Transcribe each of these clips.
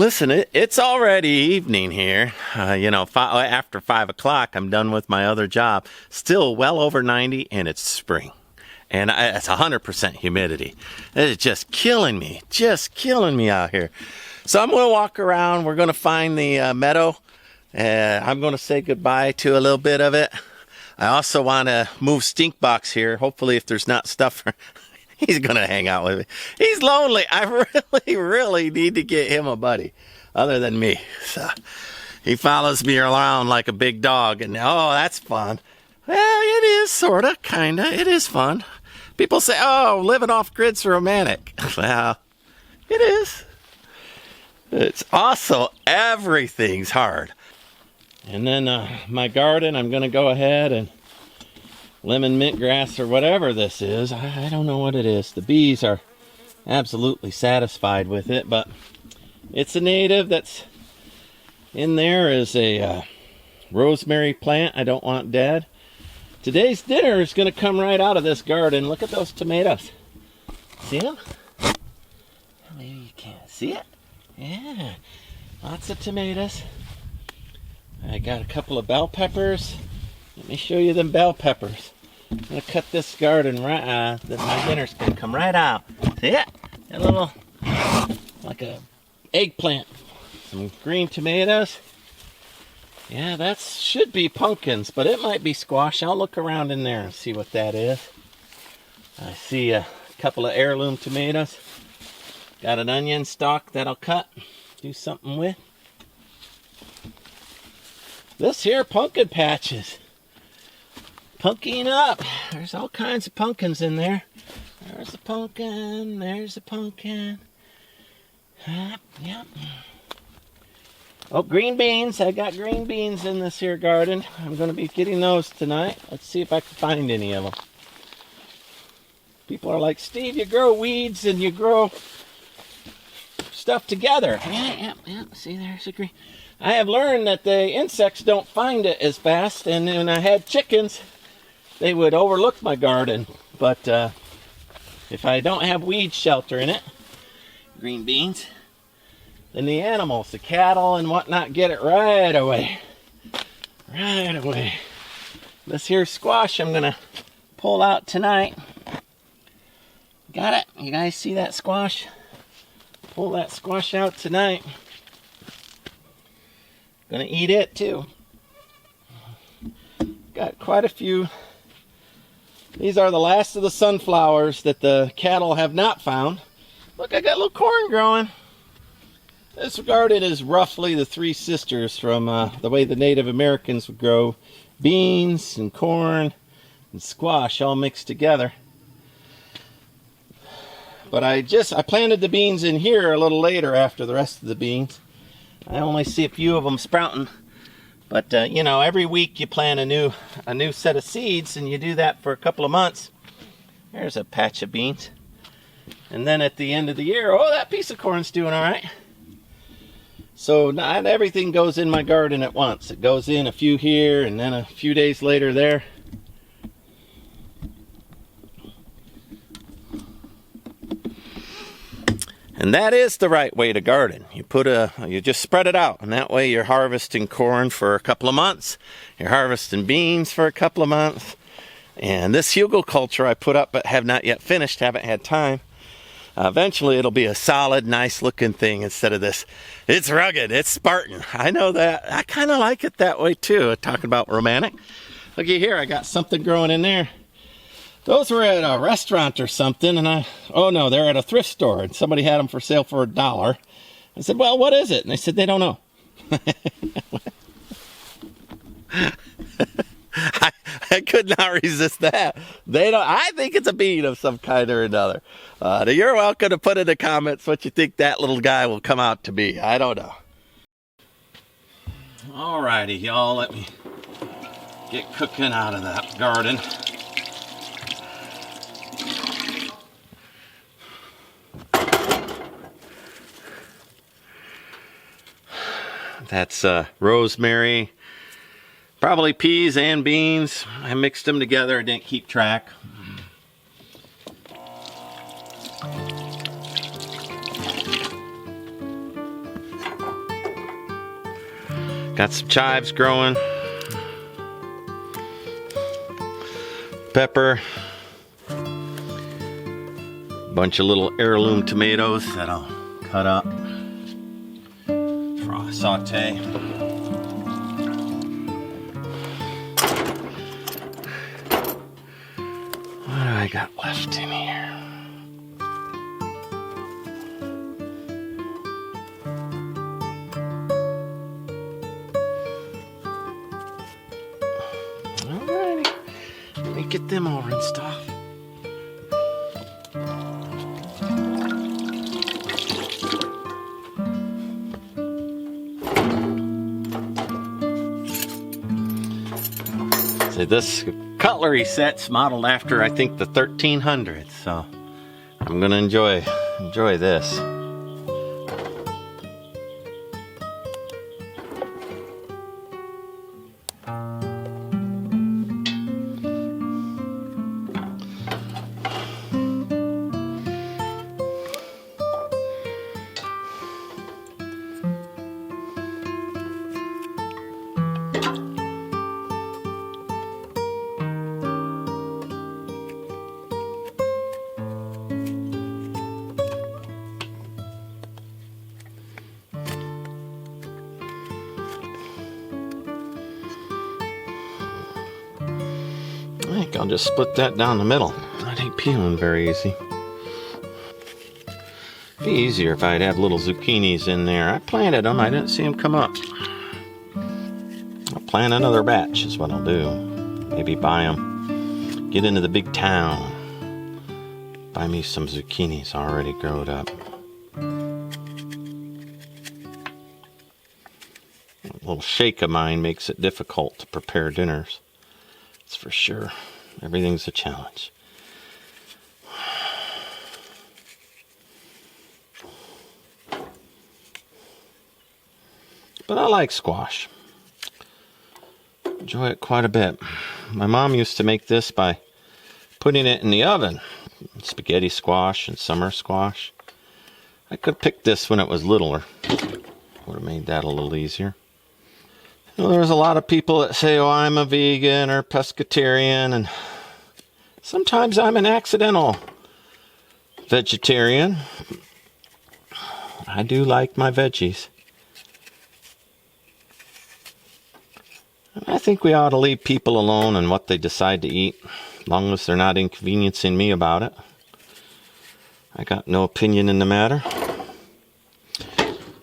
Listen, it's already evening here. After 5 o'clock, I'm done with my other job. Still well over 90, and it's spring. And it's 100% humidity. It's just killing me out here. So I'm going to walk around. We're going to find the meadow. I'm going to say goodbye to a little bit of it. I also want to move Stink Box here. Hopefully, if there's not stuff, he's going to hang out with me. He's lonely. I really need to get him a buddy other than me. So he follows me around like a big dog. And oh, that's fun. Well, it is sort of, kind of. It is fun. People say, oh, living off grid's romantic. Well, it is. It's also, everything's hard. And then my garden, I'm going to go ahead and lemon mint grass or whatever this is. I don't know what it is. The bees are absolutely satisfied with it, but it's a native that's in there is a rosemary plant I don't want dead. Today's dinner is going to come right out of this garden. Look at those tomatoes. See them? Maybe you can't see it. Yeah, lots of tomatoes. I got a couple of bell peppers. Let me show you them bell peppers. I'm going to cut this garden right that my dinner's going to come right out. See it? A little, like a eggplant. Some green tomatoes. Yeah, that should be pumpkins, but it might be squash. I'll look around in there and see what that is. I see a couple of heirloom tomatoes. Got an onion stalk that I'll cut, do something with. This here pumpkin patches. Pumpkin up. There's all kinds of pumpkins in there. There's a pumpkin. There's a pumpkin. Yep. Oh, green beans. I got green beans in this here garden. I'm going to be getting those tonight. Let's see if I can find any of them. People are like, Steve, you grow weeds and you grow stuff together. Yeah. See, there's a green. I have learned that the insects don't find it as fast, and when I had chickens, they would overlook my garden. But if I don't have weed shelter in it, green beans, then the animals, the cattle and whatnot, get it right away. Right away. This here squash I'm going to pull out tonight. Got it? You guys see that squash? Pull that squash out tonight. Gonna eat it too. Got quite a few. These are the last of the sunflowers that the cattle have not found. Look, I got a little corn growing. This garden is roughly the three sisters from the way the Native Americans would grow beans and corn and squash all mixed together. But I planted the beans in here a little later after the rest of the beans. I only see a few of them sprouting, but every week you plant a new set of seeds, and you do that for a couple of months. There's a patch of beans, and then at the end of the year, oh, that piece of corn's doing all right. So not everything goes in my garden at once. It goes in a few here, and then a few days later there. And that is the right way to garden. You just spread it out, and that way you're harvesting corn for a couple of months. You're harvesting beans for a couple of months. And this hugelculture I put up but have not yet finished, haven't had time. Eventually it'll be a solid, nice looking thing instead of this. It's rugged, it's Spartan. I know that. I kind of like it that way too, talking about romantic. Looky here, I got something growing in there. Those were at a restaurant or something, and oh no, they're at a thrift store, and somebody had them for sale for $1. I said, well, what is it? And they said, they don't know. I could not resist that. They don't. I think it's a bean of some kind or another. You're welcome to put in the comments what you think that little guy will come out to be. I don't know. Alrighty, y'all, let me get cooking out of that garden. That's rosemary, probably peas and beans. I mixed them together, I didn't keep track. Got some chives growing. Pepper. Bunch of little heirloom tomatoes that I'll cut up for a saute. What do I got left in here? Alrighty, let me get them over and stuff. This cutlery set's modeled after, I think, the 1300s, so I'm gonna enjoy this. I think I'll just split that down the middle. That ain't peeling very easy. Be easier if I'd have little zucchinis in there. I planted them, I didn't see them come up. I'll plant another batch is what I'll do. Maybe buy them. Get into the big town. Buy me some zucchinis already growed up. A little shake of mine makes it difficult to prepare dinners. That's for sure. Everything's a challenge. But I like squash. Enjoy it quite a bit. My mom used to make this by putting it in the oven. Spaghetti squash and summer squash. I could have picked this when it was littler. Would have made that a little easier. You know, there's a lot of people that say, oh, I'm a vegan or pescatarian, and sometimes I'm an accidental vegetarian. I do like my veggies. I think we ought to leave people alone and what they decide to eat, as long as they're not inconveniencing me about it. I got no opinion in the matter.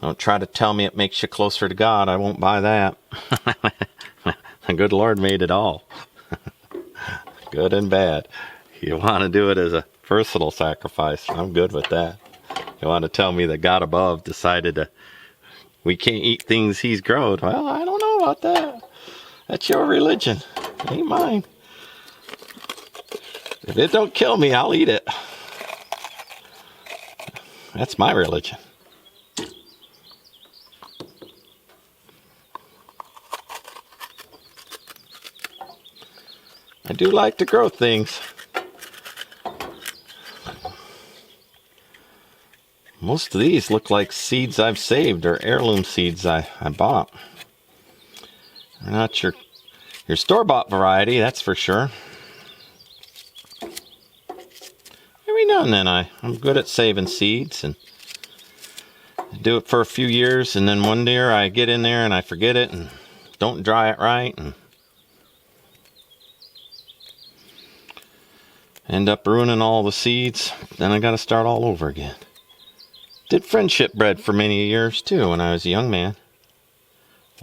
Don't try to tell me it makes you closer to God. I won't buy that. The good Lord made it all. Good and bad. You want to do it as a personal sacrifice, I'm good with that. You want to tell me that God above decided we can't eat things he's grown. Well, I don't know about that. That's your religion. It ain't mine. If it don't kill me, I'll eat it. That's my religion. I do like to grow things. Most of these look like seeds I've saved or heirloom seeds I bought. They're not your store-bought variety, that's for sure. Every now and then I'm good at saving seeds, and I do it for a few years, and then one year I get in there and I forget it and don't dry it right and end up ruining all the seeds. Then I got to start all over again. Did friendship bread for many years too when I was a young man.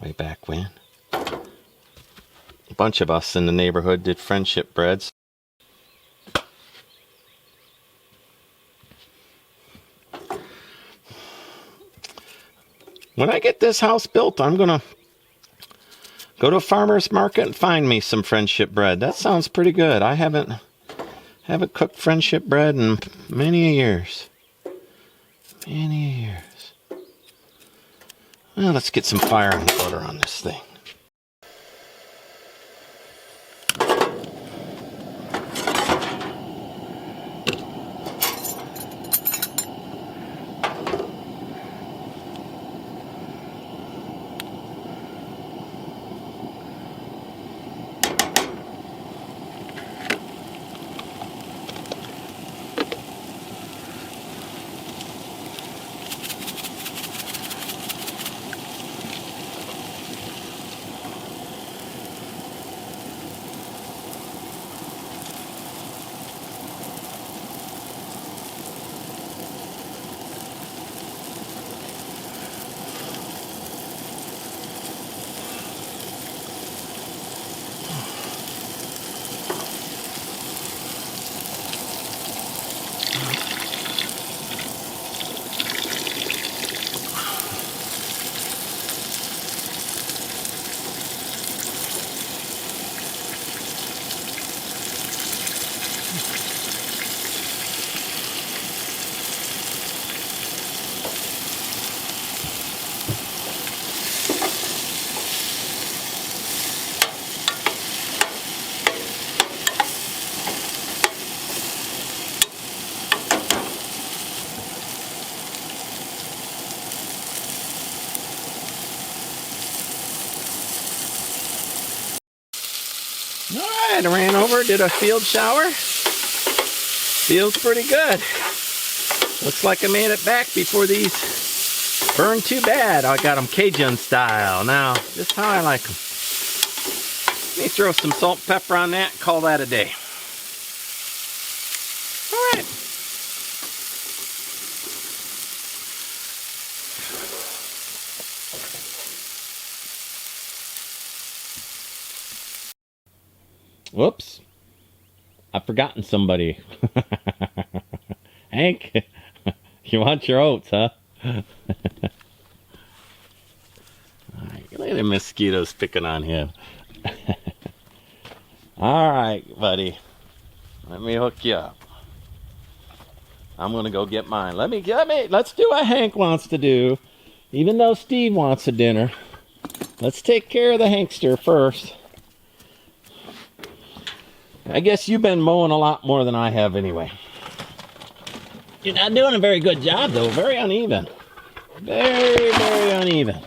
Way back when. A bunch of us in the neighborhood did friendship breads. When I get this house built, I'm going to go to a farmer's market and find me some friendship bread. That sounds pretty good. I haven't cooked friendship bread in many years. Many years. Well, let's get some fire and butter on this thing. Alright, I ran over, did a field shower. Feels pretty good. Looks like I made it back before these burn too bad. I got them Cajun style. Now, just how I like them. Let me throw some salt and pepper on that and call that a day. Alright. Whoops. I've forgotten somebody. Hank, you want your oats, huh? Alright, look at the mosquitoes picking on him. Alright, buddy. Let me hook you up. I'm gonna go get mine. Let's do what Hank wants to do. Even though Steve wants a dinner. Let's take care of the Hankster first. I guess you've been mowing a lot more than I have anyway. You're not doing a very good job though. Very uneven. Very, very uneven.